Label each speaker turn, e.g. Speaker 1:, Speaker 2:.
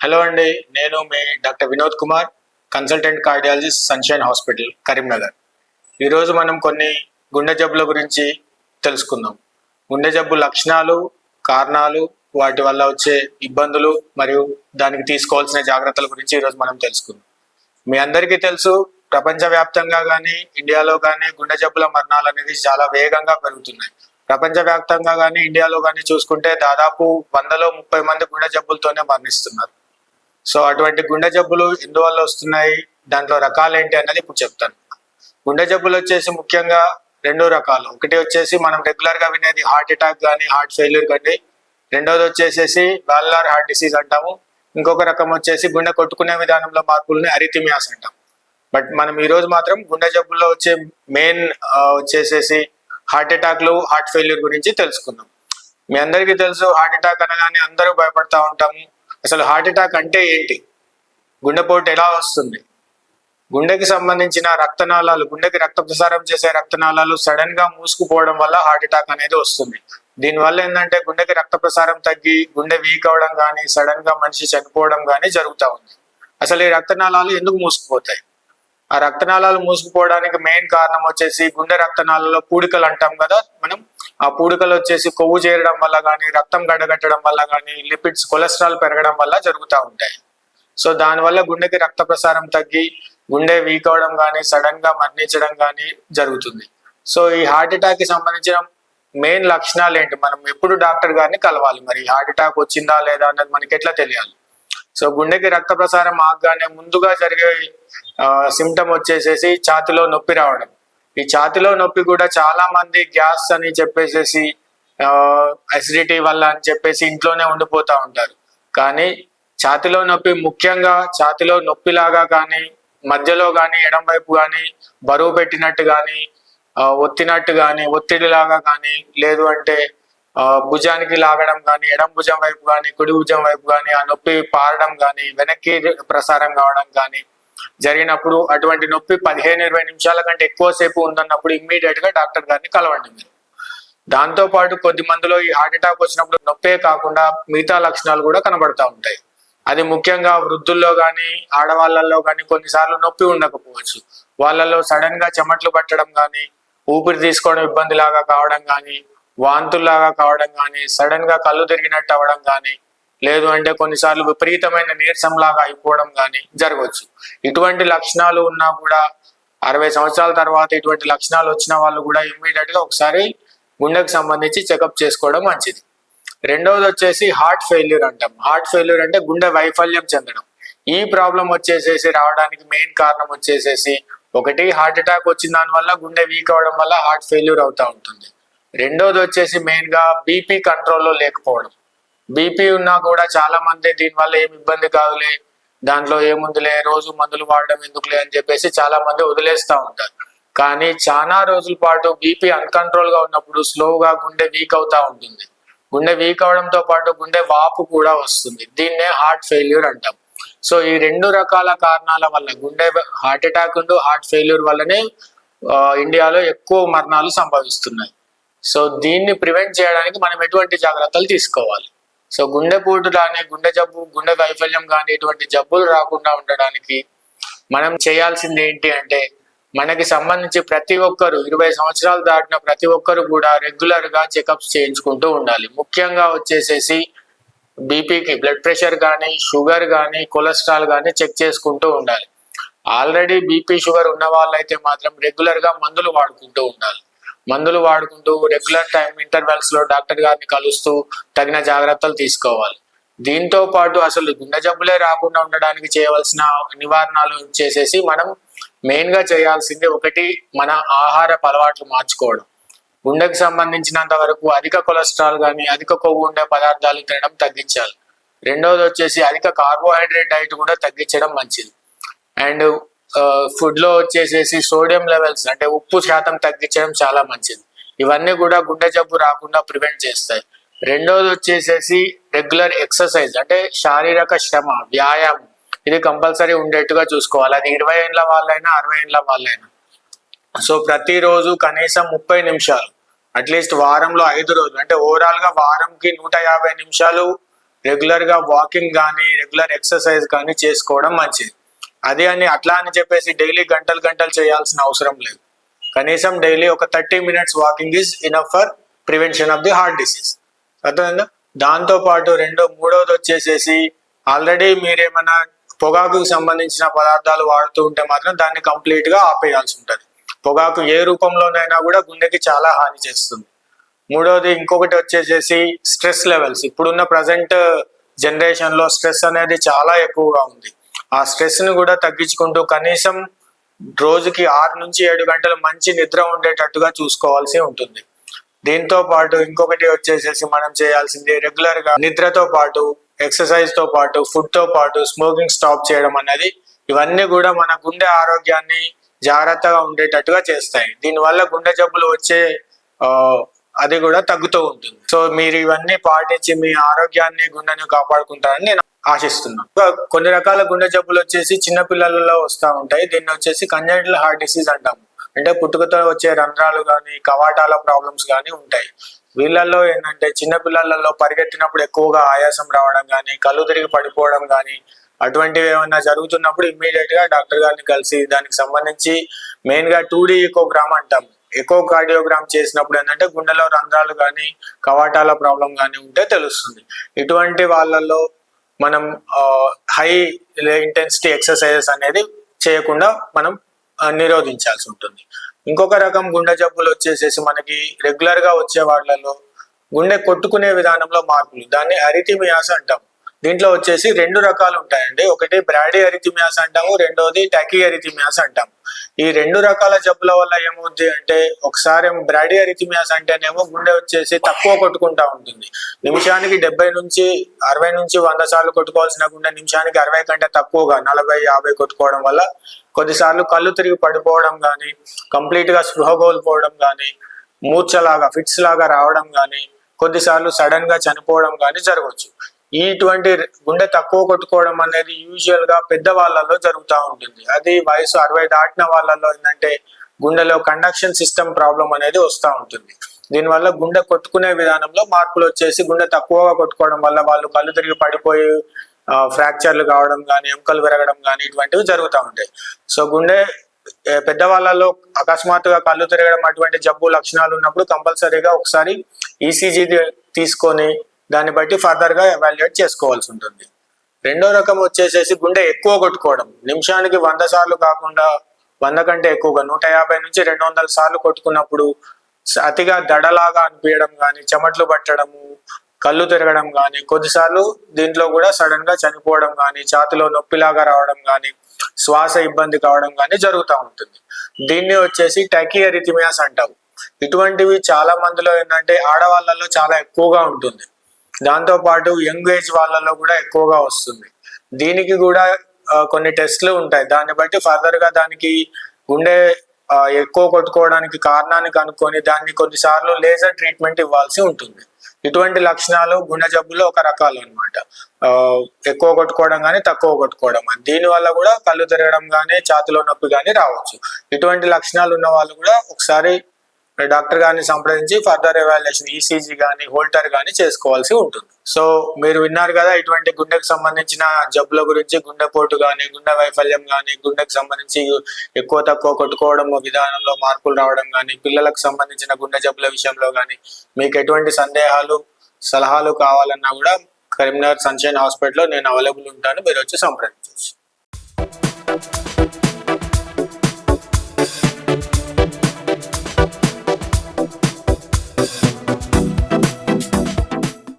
Speaker 1: Hello అండి, నేను మీ doctor Vinod Kumar, consultant cardiologist Sunshine hospital Karimnagar. ఈరోజు మనం కొన్ని గుండె జబ్బుల గురించి తెలుసుకుందాం. గుండె జబ్బు లక్షణాలు, కారణాలు, వాటి వల్ల వచ్చే ఇబ్బందులు మరియు దానికి తీసుకోవాల్సిన జాగ్రత్తల గురించి ఈరోజు మనం తెలుసుకుందాం. మీ అందరికీ తెలుసు, ప్రపంచవ్యాప్తంగా కానీ ఇండియాలో కానీ గుండె జబ్బుల మరణాలు అనేది చాలా వేగంగా పెరుగుతున్నాయి. ప్రపంచవ్యాప్తంగా కానీ ఇండియాలో కానీ చూసుకుంటే దాదాపు 100లో 30 మంది గుండె జబ్బులతోనే మరణిస్తున్నారు. సో అటువంటి గుండె జబ్బులు ఎందువల్ల వస్తున్నాయి, దాంట్లో రకాలు ఏంటి అన్నది ఇప్పుడు చెప్తాను. గుండె జబ్బులు వచ్చేసి ముఖ్యంగా 2 రకాలు. ఒకటి వచ్చేసి మనం రెగ్యులర్ గా వినేది హార్ట్ అటాక్ కానీ హార్ట్ ఫెయిల్యూర్ కానీ, రెండోది వచ్చేసేసి వాల్వులార్ హార్ట్ డిసీజ్ అంటాము. ఇంకొక రకం వచ్చేసి గుండె కొట్టుకునే విధానంలో మార్పుల్ని అరిథిమియాస్ అంటాం. బట్ మనం ఈ రోజు మాత్రం గుండె జబ్బుల్లో వచ్చే మెయిన్ వచ్చేసేసి హార్ట్ అటాక్లు, హార్ట్ ఫెయిల్యూర్ గురించి తెలుసుకుందాం. మీ అందరికీ తెలుసు, హార్ట్ అటాక్ అనగానే అందరూ భయపడతా ఉంటాము. అసలు హార్ట్ అటాక్ అంటే ఏంటి, గుండెపోటు ఎలా వస్తుంది, గుండెకి సంబంధించిన రక్తనాళాలు, గుండెకి రక్త ప్రసారం చేసే రక్తనాళాలు సడన్ గా మూసుకుపోవడం వల్ల హార్ట్ అటాక్ అనేది వస్తుంది. దీనివల్ల ఏంటంటే గుండెకి రక్త ప్రసారం తగ్గి గుండె వీక్ అవడం కానీ, సడన్ గా మనిషి చనిపోవడం కానీ జరుగుతూ ఉంది. అసలు ఈ రక్తనాళాలు ఎందుకు మూసుకుపోతాయి? ఆ రక్తనాళాలు మూసుకుపోవడానికి మెయిన్ కారణం వచ్చేసి గుండె రక్తనాళాలలో పూడికలు అంటాం కదా మనం. ఆ పూడికలు వచ్చేసి కొవ్వు చేరడం వల్ల కానీ, రక్తం గడ్డగట్టడం వల్ల కానీ, లిపిడ్స్, కొలెస్ట్రాల్ పెరగడం వల్ల జరుగుతూ ఉంటాయి. సో దానివల్ల గుండెకి రక్త ప్రసారం తగ్గి గుండె వీక్ అవడం కానీ, సడన్ గా మరణించడం కానీ జరుగుతుంది. సో ఈ హార్ట్ అటాక్ కి సంబంధించిన మెయిన్ లక్షణాలు ఏంటి, మనం ఎప్పుడు డాక్టర్ గారిని కలవాలి, మరి హార్ట్ అటాక్ వచ్చిందా లేదా అన్నది మనకి ఎట్లా తెలియాలి? సో గుండెకి రక్త ప్రసారం ఆగగానే ముందుగా జరిగే సిమ్టమ్ వచ్చేసేసి ఛాతిలో నొప్పి రావడం. ఈ ఛాతిలో నొప్పి కూడా చాలా మంది గ్యాస్ అని చెప్పేసి, అసిడిటీ వల్ల అని చెప్పేసి ఇంట్లోనే ఉండిపోతూ ఉంటారు. కానీ ఛాతిలో నొప్పి ముఖ్యంగా ఛాతిలో నొప్పిలాగా కానీ, మధ్యలో కానీ, ఎడం వైపు కానీ బరువు పెట్టినట్టు కానీ, ఒత్తినట్టు కానీ, ఒత్తిడిలాగా కానీ, లేదు అంటే భుజానికి లాగడం కానీ, ఎడం భుజం వైపు కానీ, కుడి భుజం వైపు కానీ ఆ నొప్పి పారడం కానీ, వెనక్కి ప్రసారం కావడం కానీ జరిగినప్పుడు, అటువంటి నొప్పి 15-20 నిమిషాల కంటే ఎక్కువసేపు ఉందన్నప్పుడు ఇమ్మీడియట్ గా డాక్టర్ గారిని కలవండి మీరు. దాంతో పాటు కొద్ది మందిలో ఈ హార్ట్ అటాక్ వచ్చినప్పుడు నొప్పే కాకుండా మిగతా లక్షణాలు కూడా కనబడతా ఉంటాయి. అది ముఖ్యంగా వృద్ధుల్లో కానీ, ఆడవాళ్ళల్లో కానీ కొన్నిసార్లు నొప్పి ఉండకపోవచ్చు. వాళ్ళలో సడన్ గా చెమట్లు పట్టడం కానీ, ఊపిరి తీసుకోవడం ఇబ్బంది లాగా కావడం కానీ, వాంతుల్లాగా కావడం కానీ, సడన్ గా కళ్ళు తిరిగినట్టు అవ్వడం కానీ, లేదు అంటే కొన్నిసార్లు విపరీతమైన నీరసం లాగా అయిపోవడం కానీ జరగవచ్చు. ఇటువంటి లక్షణాలు ఉన్నా కూడా 60 సంవత్సరాల తర్వాత ఇటువంటి లక్షణాలు వచ్చిన వాళ్ళు కూడా ఇమ్మీడియట్ గా ఒకసారి గుండెకు సంబంధించి చెకప్ చేసుకోవడం మంచిది. రెండవది వచ్చేసి హార్ట్ ఫెయిల్యూర్ అంటాం. హార్ట్ ఫెయిల్యూర్ అంటే గుండె వైఫల్యం చెందడం. ఈ ప్రాబ్లం వచ్చేసేసి రావడానికి మెయిన్ కారణం వచ్చేసేసి, ఒకటి హార్ట్ అటాక్ వచ్చిన దాని వల్ల గుండె వీక్ అవడం వల్ల హార్ట్ ఫెయిల్యూర్ అవుతూ ఉంటుంది. రెండోది వచ్చేసి మెయిన్ గా బీపీ కంట్రోల్లో లేకపోవడం. బీపీ ఉన్నా కూడా చాలా మంది దీనివల్ల ఏమి ఇబ్బంది కాదులే, దాంట్లో ఏముందిలే, రోజు మందులు వాడడం ఎందుకులే అని చెప్పేసి చాలా మంది వదిలేస్తూ ఉంటారు. కానీ చాలా రోజుల పాటు బీపీ అన్కంట్రోల్ గా ఉన్నప్పుడు స్లోగా గుండె వీక్ అవుతా ఉంటుంది. గుండె వీక్ అవడంతో పాటు గుండె వాపు కూడా వస్తుంది. దీన్నే హార్ట్ ఫెయిల్యూర్ అంటాం. సో ఈ 2 రకాల కారణాల వల్ల గుండె హార్ట్ అటాక్ ఉంటూ హార్ట్ ఫెయిల్యూర్ వల్లనే ఇండియాలో ఎక్కువ మరణాలు సంభవిస్తున్నాయి. సో దీన్ని ప్రివెంట్ చేయడానికి మనం ఎటువంటి జాగ్రత్తలు తీసుకోవాలి? సో గుండెపోటు కానీ, గుండె జబ్బు, గుండె వైఫల్యం కానీ ఇటువంటి జబ్బులు రాకుండా ఉండడానికి మనం చేయాల్సింది ఏంటి అంటే, మనకి సంబంధించి ప్రతి ఒక్కరు 20 సంవత్సరాలు దాటిన ప్రతి ఒక్కరు కూడా రెగ్యులర్ గా చెకప్స్ చేయించుకుంటూ ఉండాలి. ముఖ్యంగా వచ్చేసేసి బీపీకి, బ్లడ్ ప్రెషర్ కానీ, షుగర్ కానీ, కొలెస్ట్రాల్ కానీ చెక్ చేసుకుంటూ ఉండాలి. ఆల్రెడీ బీపీ, షుగర్ ఉన్న వాళ్ళైతే మాత్రం రెగ్యులర్ గా మందులు వాడుకుంటూ ఉండాలి. మందులు వాడుకుంటూ రెగ్యులర్ టైం ఇంటర్వెల్స్ లో డాక్టర్ గారిని కలుస్తూ తగిన జాగ్రత్తలు తీసుకోవాలి. దీంతో పాటు అసలు గుండె జబ్బులే రాకుండా ఉండడానికి చేయవలసిన నివారణలు చేసేసి మనం మెయిన్ గా చేయాల్సింది, ఒకటి మన ఆహారపు అలవాట్లు మార్చుకోవడం. గుండెకి సంబంధించినంత వరకు అధిక కొలెస్ట్రాల్ కానీ, అధిక కొవ్వు ఉండే పదార్థాలు తినడం తగ్గించాలి. రెండవది వచ్చేసి అధిక కార్బోహైడ్రేట్ డైట్ కూడా తగ్గించడం మంచిది. అండ్ ఫుడ్ లో వచ్చేసేసి సోడియం లెవెల్స్ అంటే ఉప్పు శాతం తగ్గించడం చాలా మంచిది. ఇవన్నీ కూడా గుండె జబ్బు రాకుండా ప్రివెంట్ చేస్తాయి. రెండోది వచ్చేసేసి రెగ్యులర్ ఎక్సర్సైజ్ అంటే శారీరక శ్రమ, వ్యాయామం ఇది కంపల్సరీ ఉండేట్టుగా చూసుకోవాలి. అది 20 ఏళ్ళ వాళ్ళైనా 60 ఏళ్ళ వాళ్ళైనా. సో ప్రతిరోజు కనీసం 30 నిమిషాలు, అట్లీస్ట్ వారంలో 5 రోజులు, అంటే ఓవరాల్ గా వారంకి 150 నిమిషాలు రెగ్యులర్గా వాకింగ్ కానీ రెగ్యులర్ ఎక్సర్సైజ్ కానీ చేసుకోవడం మంచిది. అదే అని అట్లా అని చెప్పేసి డైలీ గంటలు గంటలు చేయాల్సిన అవసరం లేదు. కనీసం డైలీ ఒక 30 minutes walking is enough for prevention of the heart disease. అర్థమైందా? దాంతో పాటు మూడవది వచ్చేసేసి ఆల్రెడీ మీరేమైనా పొగాకుకు సంబంధించిన పదార్థాలు వాడుతూ ఉంటే మాత్రం దాన్ని కంప్లీట్ గా ఆపేయాల్సి ఉంటుంది. పొగాకు ఏ రూపంలోనైనా కూడా గుండెకి చాలా హాని చేస్తుంది. మూడవది ఇంకొకటి వచ్చేసేసి స్ట్రెస్ లెవెల్స్. ఇప్పుడున్న ప్రజెంట్ జనరేషన్ లో స్ట్రెస్ అనేది చాలా ఎక్కువగా ఉంది. ఆ స్ట్రెస్ ని కూడా తగ్గించుకుంటూ కనీసం రోజుకి 6 నుంచి 7 గంటలు మంచి నిద్ర ఉండేటట్టుగా చూసుకోవాల్సి ఉంటుంది. దీంతో పాటు ఇంకొకటి వచ్చేసేసి మనం చేయాల్సింది రెగ్యులర్ గా నిద్రతో పాటు ఎక్సర్సైజ్ తో పాటు ఫుడ్ తో పాటు స్మోకింగ్ స్టాప్ చేయడం అనేది, ఇవన్నీ కూడా మన గుండె ఆరోగ్యాన్ని జాగ్రత్తగా ఉండేటట్టుగా చేస్తాయి. దీనివల్ల గుండె జబ్బులు వచ్చే అది కూడా తగ్గుతూ ఉంటుంది. సో మీరు ఇవన్నీ పాటించి మీ ఆరోగ్యాన్ని గుండెని కాపాడుకుంటారని నేను ఆశిస్తున్నాను. కొన్ని రకాల గుండె జబ్బులు వచ్చేసి చిన్న పిల్లలలో వస్తూ ఉంటాయి. దీన్ని వచ్చేసి కంజెనిటల్ హార్ట్ డిసీజ్ అంటాము. అంటే పుట్టుకతో వచ్చే రంధ్రాలు కానీ కవాటాల ప్రాబ్లమ్స్ కానీ ఉంటాయి. వీళ్ళల్లో ఏంటంటే చిన్న పిల్లలలో పరిగెత్తినప్పుడు ఎక్కువగా ఆయాసం రావడం కానీ కళ్ళు తిరిగి పడిపోవడం కానీ అటువంటివి ఏమైనా జరుగుతున్నప్పుడు ఇమ్మీడియట్ గా డాక్టర్ గారిని కలిసి దానికి సంబంధించి మెయిన్ గా 2D ఎకోగ్రామ్ అంటాం. ఎకో కార్డియోగ్రామ్ చేసినప్పుడు ఏంటంటే గుండెలో రంధ్రాలు కానీ కవాటాల ప్రాబ్లం కానీ ఉంటే తెలుస్తుంది. ఇటువంటి వాళ్ళల్లో మనం హై ఇంటెన్సిటీ ఎక్సర్సైజెస్ అనేది చేయకుండా మనం నిరోధించాల్సి ఉంటుంది. ఇంకొక రకం గుండె జబ్బులు వచ్చేసేసి మనకి రెగ్యులర్ గా వచ్చే వాళ్ళలో గుండె కొట్టుకునే విధానంలో మార్పులు, దాన్ని అరిథిమియాస్ అంటాం. దీంట్లో వచ్చేసి 2 రకాలు ఉంటాయండి. ఒకటి బ్రాడీ అరిథిమియాస్ అంటాము, రెండోది టకీ అరిథిమియాస్ అంటాము. ఈ 2 రకాల జబ్బుల వల్ల ఏమవుద్ది అంటే ఒకసారి బ్రాడీ అరిథిమియాస్ అంటేనేమో గుండె వచ్చేసి తక్కువ కొట్టుకుంటా ఉంటుంది. నిమిషానికి 70 నుంచి 60 నుంచి 100 సార్లు కొట్టుకోవాల్సిన గుండె నిమిషానికి 60 కంటే తక్కువగా 40-50 కొట్టుకోవడం వల్ల కొద్దిసార్లు కళ్ళు తిరిగి పడిపోవడం కానీ కంప్లీట్ గా స్పృహ కోల్పోవడం కానీ మూర్ఛలాగా ఫిట్స్ లాగా రావడం కానీ కొద్దిసార్లు సడన్ గా చనిపోవడం కానీ జరగవచ్చు. ఇటువంటి గుండె తక్కువ కొట్టుకోవడం అనేది యూజువల్ గా పెద్ద వాళ్ళలో జరుగుతూ ఉంటుంది. అది వయసు 60 దాటిన వాళ్ళలో ఏంటంటే గుండెలో కండక్షన్ సిస్టమ్ ప్రాబ్లం అనేది వస్తూ ఉంటుంది. దీనివల్ల గుండె కొట్టుకునే విధానంలో మార్పులు వచ్చేసి గుండె తక్కువగా కొట్టుకోవడం వల్ల వాళ్ళు కళ్ళు తిరిగి పడిపోయి ఫ్రాక్చర్లు కావడం కానీ ఎముకలు విరగడం కానీ ఇటువంటివి జరుగుతూ ఉంటాయి. సో గుండె పెద్దవాళ్ళలో అకస్మాత్తుగా కళ్ళు తిరగడం అటువంటి జబ్బు లక్షణాలు ఉన్నప్పుడు కంపల్సరీగా ఒకసారి ఈసీజీ తీసుకొని దాన్ని బట్టి ఫర్దర్ గా ఎవాల్యుయేట్ చేసుకోవాల్సి ఉంటుంది. రెండో రకం వచ్చేసేసి గుండె ఎక్కువ కొట్టుకోవడం. నిమిషానికి 100 సార్లు కాకుండా 100 కంటే ఎక్కువగా 150 నుంచి 200 సార్లు కొట్టుకున్నప్పుడు అతిగా దడలాగా అనిపించడం కానీ చెమట్లు పట్టడము కళ్ళు తిరగడం కానీ కొద్దిసార్లు దీంట్లో కూడా సడన్ గా చనిపోవడం కానీ ఛాతిలో నొప్పిలాగా రావడం కానీ శ్వాస ఇబ్బంది కావడం కానీ జరుగుతూ ఉంటుంది. దీన్ని వచ్చేసి టకీ అరిథిమియాస్ అంటారు. ఇటువంటివి చాలా మందిలో ఏంటంటే ఆడవాళ్ళలో చాలా ఎక్కువగా ఉంటుంది. దాంతో పాటు యంగ్ ఏజ్ వాళ్ళలో కూడా ఎక్కువగా వస్తుంది. దీనికి కూడా కొన్ని టెస్ట్లు ఉంటాయి. దాన్ని బట్టి ఫర్దర్ గా దానికి గుండె ఎక్కువ కొట్టుకోవడానికి కారణాన్ని కనుక్కొని దాన్ని కొన్నిసార్లు లేజర్ ట్రీట్మెంట్ ఇవ్వాల్సి ఉంటుంది. ఇటువంటి లక్షణాలు గుండె జబ్బులో ఒక రకాలు అనమాట. ఎక్కువ కొట్టుకోవడం కానీ తక్కువ కొట్టుకోవడం అని, దీని వల్ల కూడా కళ్ళు తిరగడం కానీ ఛాతిలో నొప్పి కానీ రావచ్చు. ఇటువంటి లక్షణాలు ఉన్న వాళ్ళు కూడా ఒకసారి డాక్టర్ గారిని సంప్రదించి ఫర్దర్ ఎవాల్యుయేషన్ ఈసీజీ కానీ హోల్టర్ కానీ చేసుకోవాల్సి ఉంటుంది. సో మీరు విన్నారు కదా ఇటువంటి గుండెకు సంబంధించిన జబ్బుల గురించి, గుండెపోటు కానీ గుండె వైఫల్యం కానీ గుండెకు సంబంధించి ఎక్కువ తక్కువ కొట్టుకోవడం విధానంలో మార్పులు రావడం కానీ పిల్లలకు సంబంధించిన గుండె జబ్బుల విషయంలో కానీ మీకు ఎటువంటి సందేహాలు సలహాలు కావాలన్నా కూడా కరీంనగర్ సన్షైన్ హాస్పిటల్లో నేను అవైలబుల్ ఉంటాను. మీరు వచ్చి సంప్రదించవచ్చు.